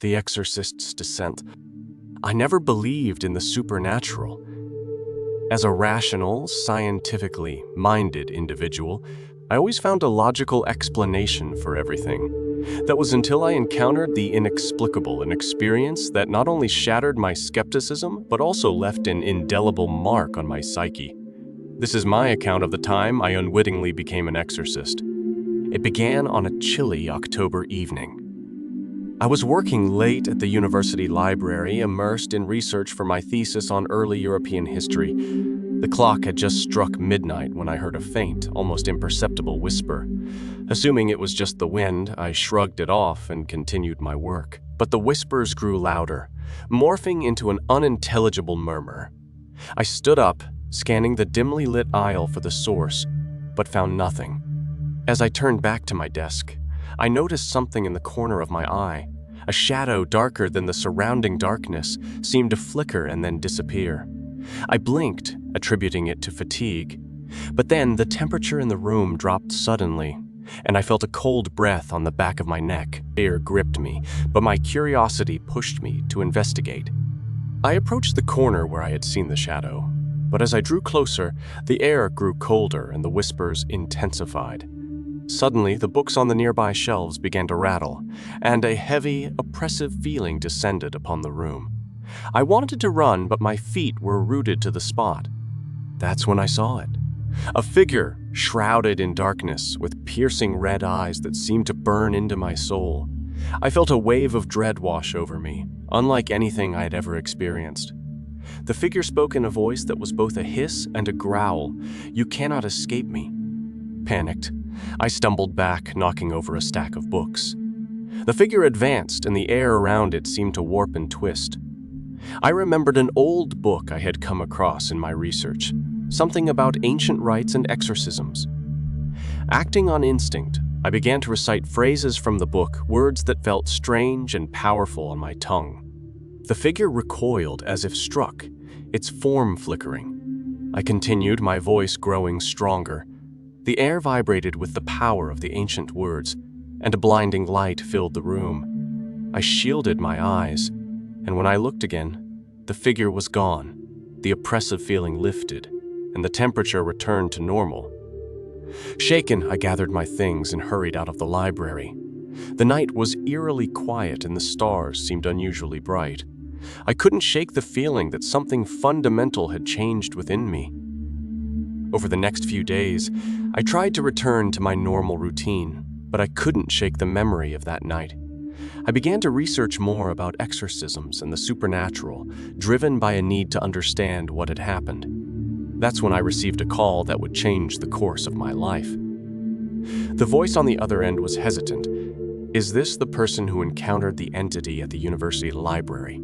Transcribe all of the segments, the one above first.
The Exorcist's Descent. I never believed in the supernatural. As a rational, scientifically minded individual, I always found a logical explanation for everything. That was until I encountered the inexplicable, an experience that not only shattered my skepticism, but also left an indelible mark on my psyche. This is my account of the time I unwittingly became an exorcist. It began on a chilly October evening. I was working late at the university library, immersed in research for my thesis on early European history. The clock had just struck midnight when I heard a faint, almost imperceptible whisper. Assuming it was just the wind, I shrugged it off and continued my work. But the whispers grew louder, morphing into an unintelligible murmur. I stood up, scanning the dimly lit aisle for the source, but found nothing. As I turned back to my desk, I noticed something in the corner of my eye. A shadow darker than the surrounding darkness seemed to flicker and then disappear. I blinked, attributing it to fatigue. But then the temperature in the room dropped suddenly, and I felt a cold breath on the back of my neck. Fear gripped me, but my curiosity pushed me to investigate. I approached the corner where I had seen the shadow, but as I drew closer, the air grew colder and the whispers intensified. Suddenly, the books on the nearby shelves began to rattle, and a heavy, oppressive feeling descended upon the room. I wanted to run, but my feet were rooted to the spot. That's when I saw it. A figure shrouded in darkness with piercing red eyes that seemed to burn into my soul. I felt a wave of dread wash over me, unlike anything I had ever experienced. The figure spoke in a voice that was both a hiss and a growl. "You cannot escape me." Panicked, I stumbled back, knocking over a stack of books. The figure advanced, and the air around it seemed to warp and twist. I remembered an old book I had come across in my research, something about ancient rites and exorcisms. Acting on instinct, I began to recite phrases from the book, words that felt strange and powerful on my tongue. The figure recoiled as if struck, its form flickering. I continued, my voice growing stronger. The air vibrated with the power of the ancient words, and a blinding light filled the room. I shielded my eyes, and when I looked again, the figure was gone. The oppressive feeling lifted, and the temperature returned to normal. Shaken, I gathered my things and hurried out of the library. The night was eerily quiet and the stars seemed unusually bright. I couldn't shake the feeling that something fundamental had changed within me. Over the next few days, I tried to return to my normal routine, but I couldn't shake the memory of that night. I began to research more about exorcisms and the supernatural, driven by a need to understand what had happened. That's when I received a call that would change the course of my life. The voice on the other end was hesitant. "Is this the person who encountered the entity at the university library?"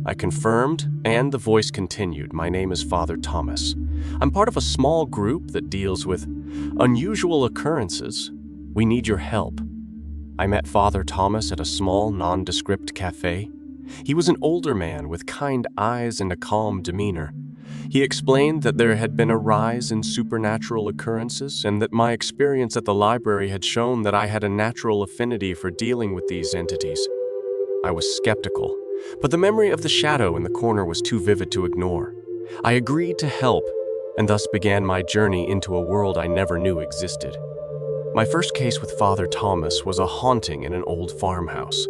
I confirmed, and the voice continued. "My name is Father Thomas. I'm part of a small group that deals with unusual occurrences. We need your help." I met Father Thomas at a small, nondescript cafe. He was an older man with kind eyes and a calm demeanor. He explained that there had been a rise in supernatural occurrences and that my experience at the library had shown that I had a natural affinity for dealing with these entities. I was skeptical, but the memory of the shadow in the corner was too vivid to ignore. I agreed to help, and thus began my journey into a world I never knew existed. My first case with Father Thomas was a haunting in an old farmhouse.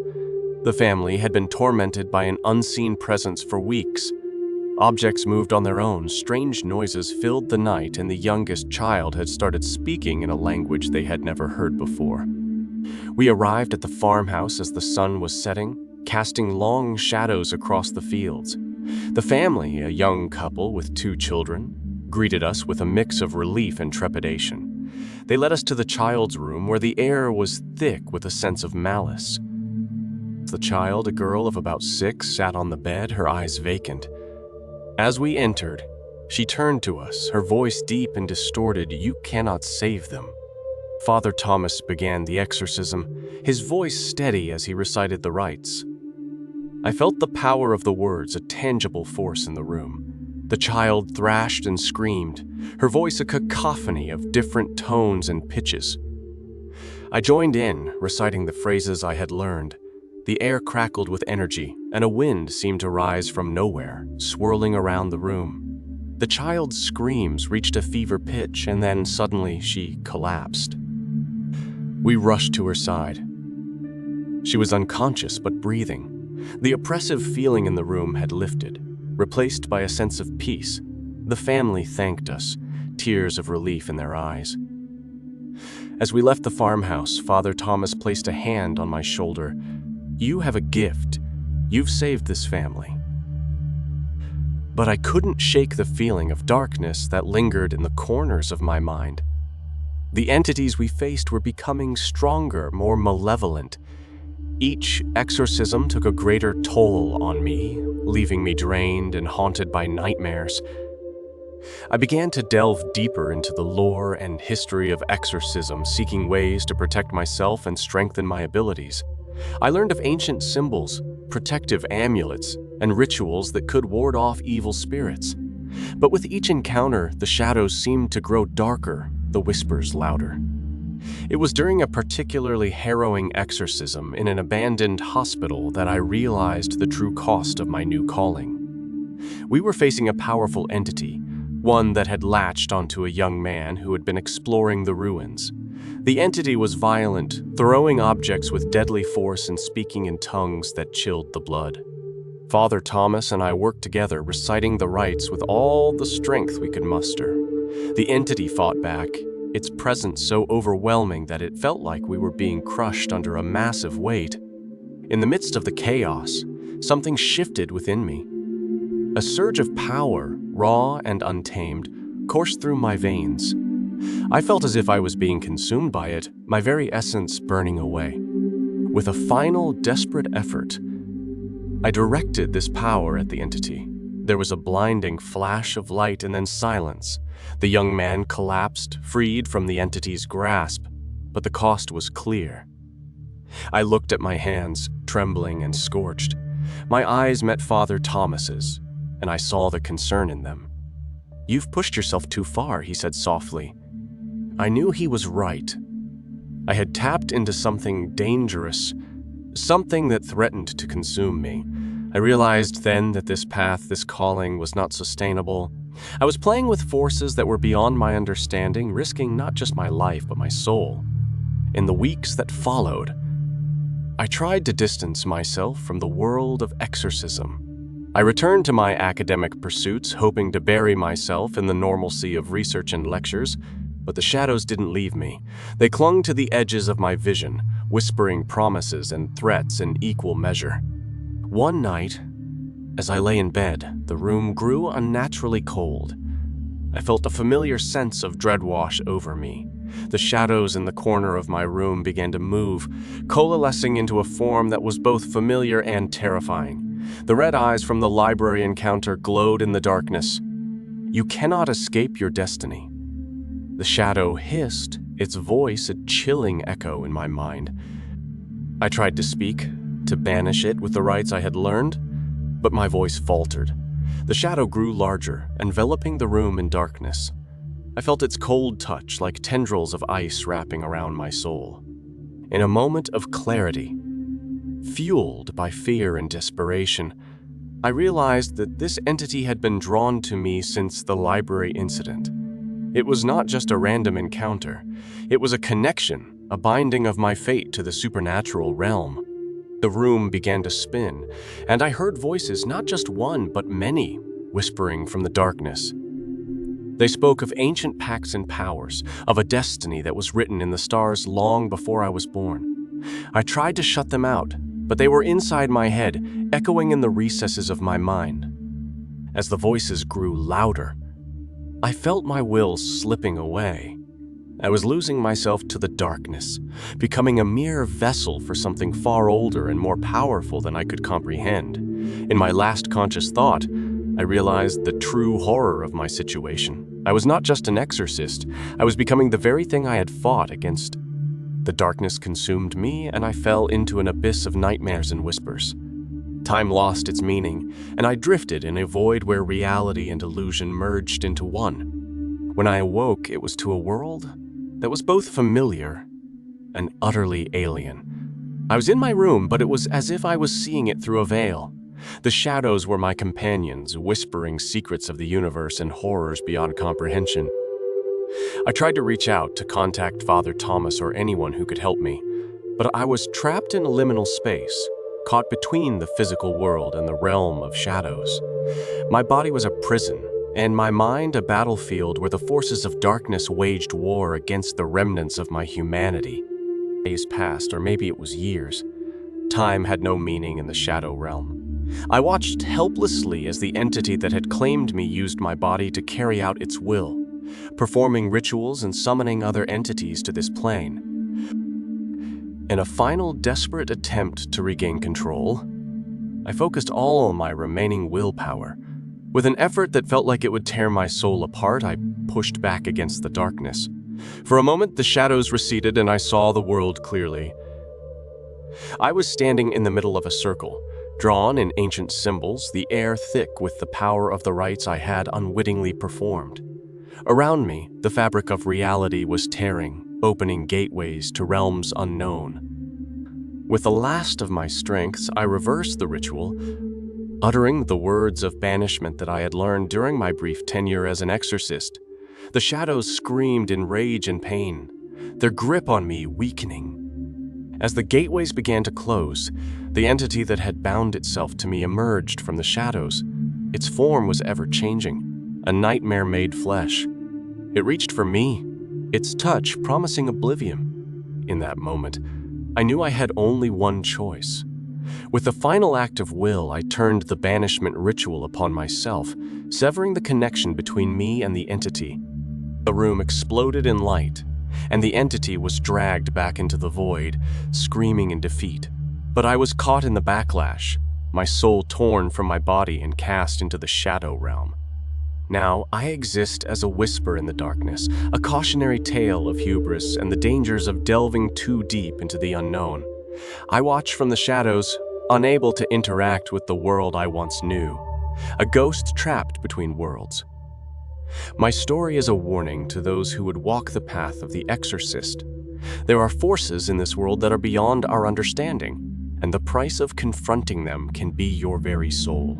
The family had been tormented by an unseen presence for weeks. Objects moved on their own, strange noises filled the night, and the youngest child had started speaking in a language they had never heard before. We arrived at the farmhouse as the sun was setting, casting long shadows across the fields. The family, a young couple with 2 children, greeted us with a mix of relief and trepidation. They led us to the child's room, where the air was thick with a sense of malice. The child, a girl of about 6, sat on the bed, her eyes vacant. As we entered, she turned to us, her voice deep and distorted. "You cannot save them." Father Thomas began the exorcism, his voice steady as he recited the rites. I felt the power of the words, a tangible force in the room. The child thrashed and screamed, her voice a cacophony of different tones and pitches. I joined in, reciting the phrases I had learned. The air crackled with energy, and a wind seemed to rise from nowhere, swirling around the room. The child's screams reached a fever pitch, and then suddenly she collapsed. We rushed to her side. She was unconscious but breathing. The oppressive feeling in the room had lifted, replaced by a sense of peace. The family thanked us, tears of relief in their eyes. As we left the farmhouse, Father Thomas placed a hand on my shoulder. "You have a gift. You've saved this family." But I couldn't shake the feeling of darkness that lingered in the corners of my mind. The entities we faced were becoming stronger, more malevolent. Each exorcism took a greater toll on me, leaving me drained and haunted by nightmares. I began to delve deeper into the lore and history of exorcism, seeking ways to protect myself and strengthen my abilities. I learned of ancient symbols, protective amulets, and rituals that could ward off evil spirits. But with each encounter, the shadows seemed to grow darker, the whispers louder. It was during a particularly harrowing exorcism in an abandoned hospital that I realized the true cost of my new calling. We were facing a powerful entity, one that had latched onto a young man who had been exploring the ruins. The entity was violent, throwing objects with deadly force and speaking in tongues that chilled the blood. Father Thomas and I worked together, reciting the rites with all the strength we could muster. The entity fought back, its presence so overwhelming that it felt like we were being crushed under a massive weight. In the midst of the chaos, something shifted within me. A surge of power, raw and untamed, coursed through my veins. I felt as if I was being consumed by it, my very essence burning away. With a final, desperate effort, I directed this power at the entity. There was a blinding flash of light and then silence. The young man collapsed, freed from the entity's grasp, but the cost was clear. I looked at my hands, trembling and scorched. My eyes met Father Thomas's, and I saw the concern in them. "You've pushed yourself too far," he said softly. I knew he was right. I had tapped into something dangerous, something that threatened to consume me. I realized then that this path, this calling, was not sustainable. I was playing with forces that were beyond my understanding, risking not just my life, but my soul. In the weeks that followed, I tried to distance myself from the world of exorcism. I returned to my academic pursuits, hoping to bury myself in the normalcy of research and lectures, but the shadows didn't leave me. They clung to the edges of my vision, whispering promises and threats in equal measure. One night, as I lay in bed, the room grew unnaturally cold. I felt a familiar sense of dread wash over me. The shadows in the corner of my room began to move, coalescing into a form that was both familiar and terrifying. The red eyes from the library encounter glowed in the darkness. "You cannot escape your destiny." The shadow hissed, its voice a chilling echo in my mind. I tried to speak, to banish it with the rites I had learned, but my voice faltered. The shadow grew larger, enveloping the room in darkness. I felt its cold touch like tendrils of ice wrapping around my soul. In a moment of clarity, fueled by fear and desperation, I realized that this entity had been drawn to me since the library incident. It was not just a random encounter. It was a connection, a binding of my fate to the supernatural realm. The room began to spin, and I heard voices, not just one, but many, whispering from the darkness. They spoke of ancient pacts and powers, of a destiny that was written in the stars long before I was born. I tried to shut them out, but they were inside my head, echoing in the recesses of my mind. As the voices grew louder, I felt my will slipping away. I was losing myself to the darkness, becoming a mere vessel for something far older and more powerful than I could comprehend. In my last conscious thought, I realized the true horror of my situation. I was not just an exorcist. I was becoming the very thing I had fought against. The darkness consumed me, and I fell into an abyss of nightmares and whispers. Time lost its meaning, and I drifted in a void where reality and illusion merged into one. When I awoke, it was to a world that was both familiar and utterly alien. I was in my room, but it was as if I was seeing it through a veil. The shadows were my companions, whispering secrets of the universe and horrors beyond comprehension. I tried to reach out to contact Father Thomas or anyone who could help me, but I was trapped in a liminal space, caught between the physical world and the realm of shadows. My body was a prison, and my mind a battlefield where the forces of darkness waged war against the remnants of my humanity. Days passed, or maybe it was years. Time had no meaning in the shadow realm. I watched helplessly as the entity that had claimed me used my body to carry out its will, performing rituals and summoning other entities to this plane. In a final desperate attempt to regain control, I focused all my remaining willpower. With an effort that felt like it would tear my soul apart, I pushed back against the darkness. For a moment, the shadows receded and I saw the world clearly. I was standing in the middle of a circle, drawn in ancient symbols, the air thick with the power of the rites I had unwittingly performed. Around me, the fabric of reality was tearing, opening gateways to realms unknown. With the last of my strengths, I reversed the ritual, uttering the words of banishment that I had learned during my brief tenure as an exorcist. The shadows screamed in rage and pain, their grip on me weakening. As the gateways began to close, the entity that had bound itself to me emerged from the shadows. Its form was ever-changing, a nightmare made flesh. It reached for me, its touch promising oblivion. In that moment, I knew I had only one choice. With the final act of will, I turned the banishment ritual upon myself, severing the connection between me and the entity. The room exploded in light, and the entity was dragged back into the void, screaming in defeat. But I was caught in the backlash, my soul torn from my body and cast into the shadow realm. Now, I exist as a whisper in the darkness, a cautionary tale of hubris and the dangers of delving too deep into the unknown. I watch from the shadows, unable to interact with the world I once knew, a ghost trapped between worlds. My story is a warning to those who would walk the path of the exorcist. There are forces in this world that are beyond our understanding, and the price of confronting them can be your very soul.